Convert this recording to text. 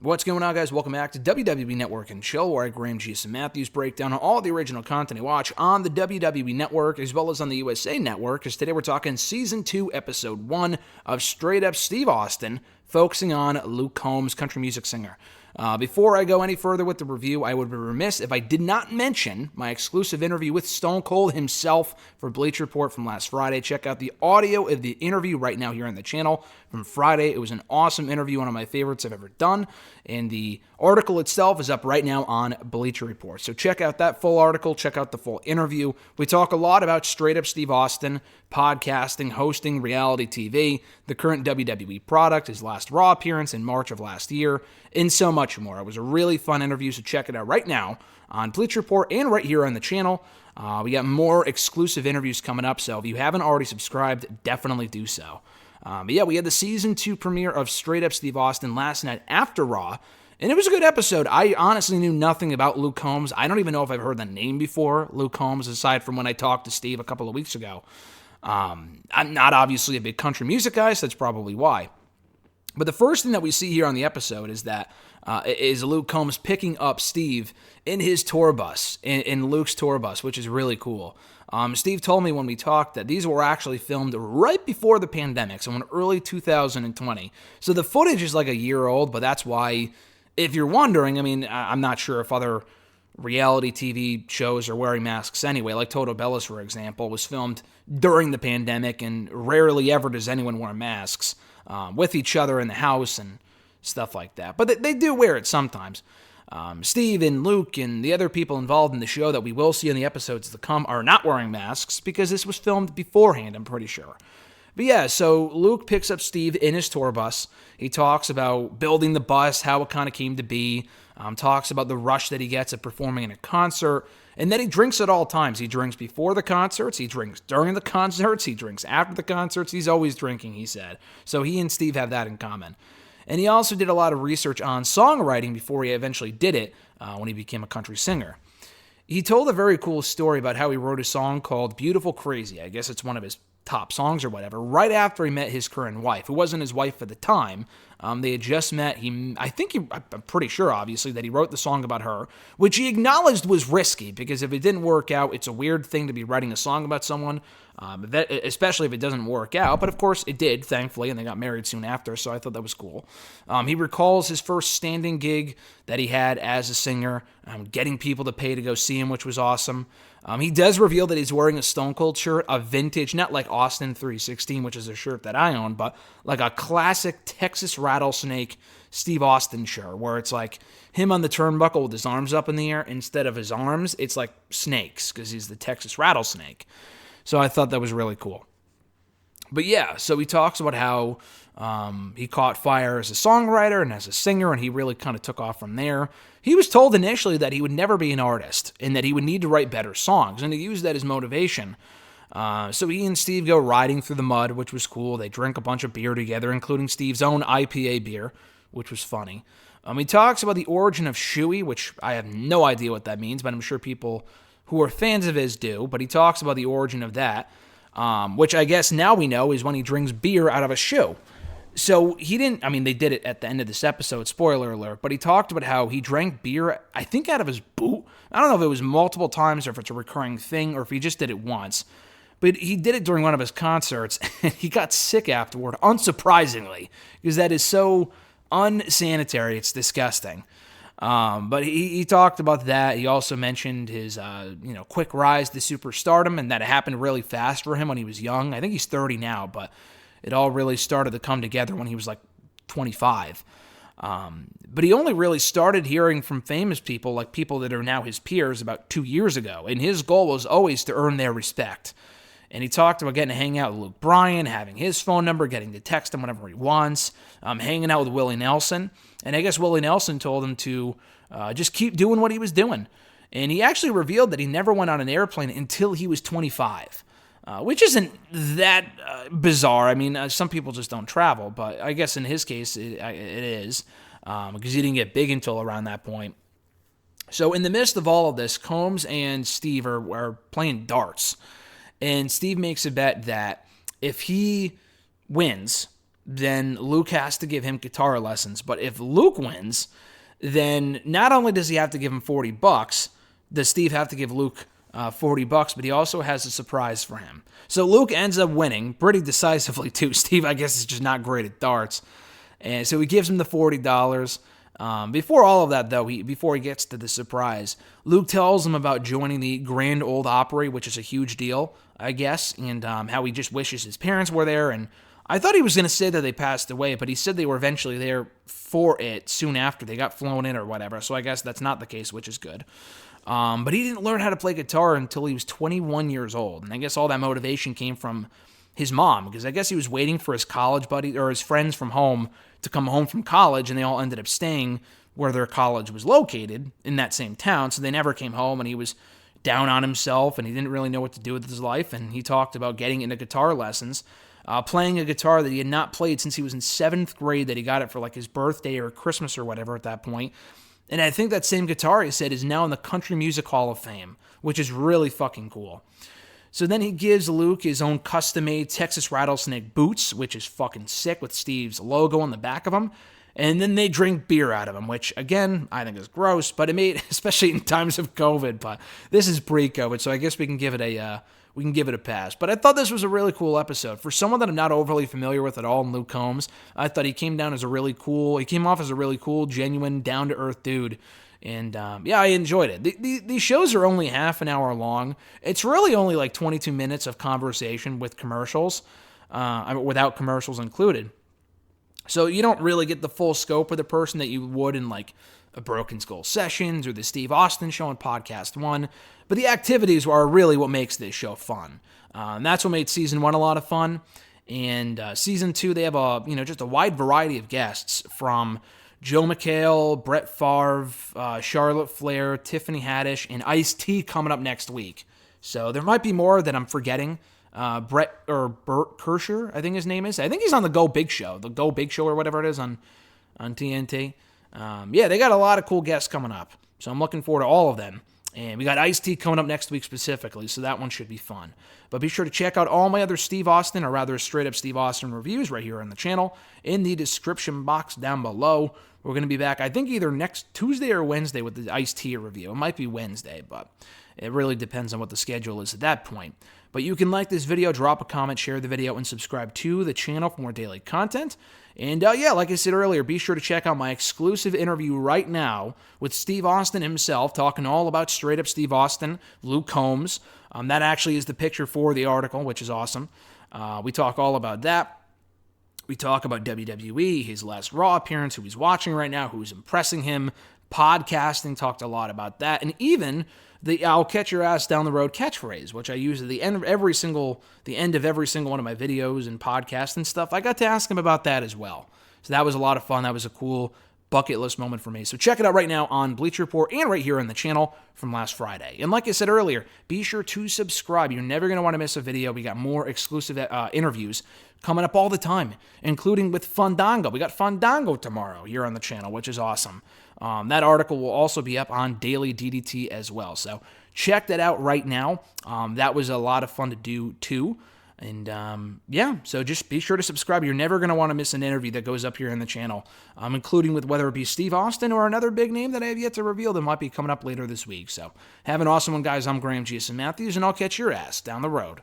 What's going on, guys? Welcome back to WWE Network and Chill, where I, Graham G. Matthews, break down all the original content you watch on the WWE Network as well as on the USA Network, because today we're talking Season 2, Episode 1 of Straight Up Steve Austin, focusing on Luke Combs, country music singer. Before I go any further with the review, I would be remiss if I did not mention my exclusive interview with Stone Cold himself for Bleacher Report from last Friday. Check out the audio of the interview right now here on the channel from Friday. It was an awesome interview, one of my favorites I've ever done, and the article itself is up right now on Bleacher Report. So check out that full article, check out the full interview. We talk a lot about Straight Up Steve Austin, podcasting, hosting, reality TV, the current WWE product, his last Raw appearance in March of last year, and so much more. It was a really fun interview, so check it out right now on Bleacher Report and right here on the channel. We got more exclusive interviews coming up, so if you haven't already subscribed, definitely do so. But yeah, we had the Season 2 premiere of Straight Up Steve Austin last night after Raw, and it was a good episode. I honestly knew nothing about Luke Combs. I don't even know if I've heard the name before, Luke Combs, aside from when I talked to Steve a couple of weeks ago. I'm not obviously a big country music guy, so that's probably why. But the first thing that we see here on the episode is that is Luke Combs picking up Steve in his tour bus, in Luke's tour bus, which is really cool. Steve told me when we talked that these were actually filmed right before the pandemic, so in early 2020. So the footage is like a year old, but that's why, if you're wondering, I mean, I'm not sure if other reality TV shows are wearing masks anyway, like Toto Bellas, for example, was filmed during the pandemic, and rarely ever does anyone wear masks with each other in the house and stuff like that. But they do wear it sometimes. Steve and Luke and the other people involved in the show that we will see in the episodes to come are not wearing masks because this was filmed beforehand, I'm pretty sure. But yeah, so Luke picks up Steve in his tour bus. He talks about building the bus, how it kind of came to be, talks about the rush that he gets at performing in a concert, and then he drinks at all times. He drinks before the concerts, he drinks during the concerts, he drinks after the concerts. He's always drinking, he said. So he and Steve have that in common. And he also did a lot of research on songwriting before he eventually did it when he became a country singer. He told a very cool story about how he wrote a song called Beautiful Crazy. I guess it's one of his top songs or whatever, right after he met his current wife, who wasn't his wife at the time. They had just met. I'm pretty sure, obviously, that he wrote the song about her, which he acknowledged was risky, because if it didn't work out, it's a weird thing to be writing a song about someone, especially if it doesn't work out. But of course, it did, thankfully, and they got married soon after, so I thought that was cool. He recalls his first standing gig that he had as a singer, getting people to pay to go see him, which was awesome. He does reveal that he's wearing a Stone Cold shirt, a vintage, not like Austin 316, which is a shirt that I own, but like a classic Texas Rattlesnake Steve Austin shirt, where it's like him on the turnbuckle with his arms up in the air. Instead of his arms, it's like snakes, because he's the Texas Rattlesnake. So I thought that was really cool. But yeah, so he talks about how he caught fire as a songwriter and as a singer, and he really kind of took off from there. He was told initially that he would never be an artist and that he would need to write better songs, and he used that as motivation. So he and Steve go riding through the mud, which was cool. They drink a bunch of beer together, including Steve's own IPA beer, which was funny. He talks about the origin of shoey, which I have no idea what that means, but I'm sure people who are fans of his do. But he talks about the origin of that, which I guess now we know is when he drinks beer out of a shoe. So he didn't, they did it at the end of this episode, spoiler alert, but he talked about how he drank beer, I think out of his boot. I don't know if it was multiple times or if it's a recurring thing or if he just did it once. But he did it during one of his concerts, and he got sick afterward, unsurprisingly, because that is so unsanitary, it's disgusting. But he talked about that. He also mentioned his quick rise to superstardom, and that it happened really fast for him when he was young. I think he's 30 now, but it all really started to come together when he was like 25. But he only really started hearing from famous people, like people that are now his peers, about 2 years ago. And his goal was always to earn their respect. And he talked about getting to hang out with Luke Bryan, having his phone number, getting to text him whenever he wants, hanging out with Willie Nelson. And I guess Willie Nelson told him to just keep doing what he was doing. And he actually revealed that he never went on an airplane until he was 25. Which isn't that bizarre. Some people just don't travel, but I guess in his case it is, because he didn't get big until around that point. So in the midst of all of this, Combs and Steve are playing darts, and Steve makes a bet that if he wins, then Luke has to give him guitar lessons. But if Luke wins, then not only does he have to give him $40, does Steve have to give Luke $40, but he also has a surprise for him. So Luke ends up winning pretty decisively too. Steve, I guess, is just not great at darts. And so he gives him the $40. Before all of that, though, before he gets to the surprise, Luke tells him about joining the Grand Ole Opry, which is a huge deal, I guess, and how he just wishes his parents were there. And I thought he was going to say that they passed away, but he said they were eventually there for it soon after. They got flown in or whatever, so I guess that's not the case, which is good. But he didn't learn how to play guitar until he was 21 years old, and I guess all that motivation came from his mom, because I guess he was waiting for his college buddy or his friends from home to come home from college, and they all ended up staying where their college was located in that same town, so they never came home, and he was down on himself, and he didn't really know what to do with his life, and he talked about getting into guitar lessons, playing a guitar that he had not played since he was in 7th grade, that he got it for like his birthday or Christmas or whatever at that point. And I think that same guitar, he said, is now in the Country Music Hall of Fame, which is really fucking cool. So then he gives Luke his own custom-made Texas Rattlesnake boots, which is fucking sick, with Steve's logo on the back of them. And then they drink beer out of them, which, again, I think is gross, but it made, especially in times of COVID, but this is pre-COVID, so I guess we can give it a pass. But I thought this was a really cool episode. For someone that I'm not overly familiar with at all, Luke Combs, I thought he came off as a really cool, genuine, down-to-earth dude. And yeah, I enjoyed it. These shows are only half an hour long. It's really only like 22 minutes of conversation with commercials, without commercials included. So you don't really get the full scope of the person that you would in like a Broken Skull Sessions or the Steve Austin Show on Podcast 1. But the activities are really what makes this show fun. And that's what made Season 1 a lot of fun. And Season 2, they have just a wide variety of guests, from Joe McHale, Brett Favre, Charlotte Flair, Tiffany Haddish, and Ice-T coming up next week. So there might be more that I'm forgetting. Bert Kreischer, I think his name is. I think he's on the Go Big Show or whatever it is on TNT. Yeah, they got a lot of cool guests coming up. So I'm looking forward to all of them. And we got Ice-T coming up next week specifically, so that one should be fun. But be sure to check out all my other Steve Austin, or rather straight-up Steve Austin reviews right here on the channel in the description box down below. We're going to be back, I think, either next Tuesday or Wednesday with the Ice-T review. It might be Wednesday, but it really depends on what the schedule is at that point. But you can like this video, drop a comment, share the video, and subscribe to the channel for more daily content. And yeah, like I said earlier, be sure to check out my exclusive interview right now with Steve Austin himself, talking all about straight-up Steve Austin, Luke Combs. That actually is the picture for the article, which is awesome. We talk all about that. We talk about WWE, his last Raw appearance, who he's watching right now, who's impressing him, podcasting, talked a lot about that, and even the "I'll catch your ass down the road" catchphrase, which I use at the end of every single one of my videos and podcasts and stuff. I got to ask him about that as well. So that was a lot of fun. That was a cool bucket list moment for me. So check it out right now on Bleacher Report and right here on the channel from last Friday. And like I said earlier, be sure to subscribe. You're never going to want to miss a video. We got more exclusive interviews coming up all the time, including with Fandango. We got Fandango tomorrow here on the channel, which is awesome. That article will also be up on Daily DDT as well. So check that out right now. That was a lot of fun to do too. And yeah, so just be sure to subscribe. You're never going to want to miss an interview that goes up here in the channel, including with whether it be Steve Austin or another big name that I have yet to reveal that might be coming up later this week. So have an awesome one, guys. I'm Graham G. Matthews, and I'll catch your ass down the road.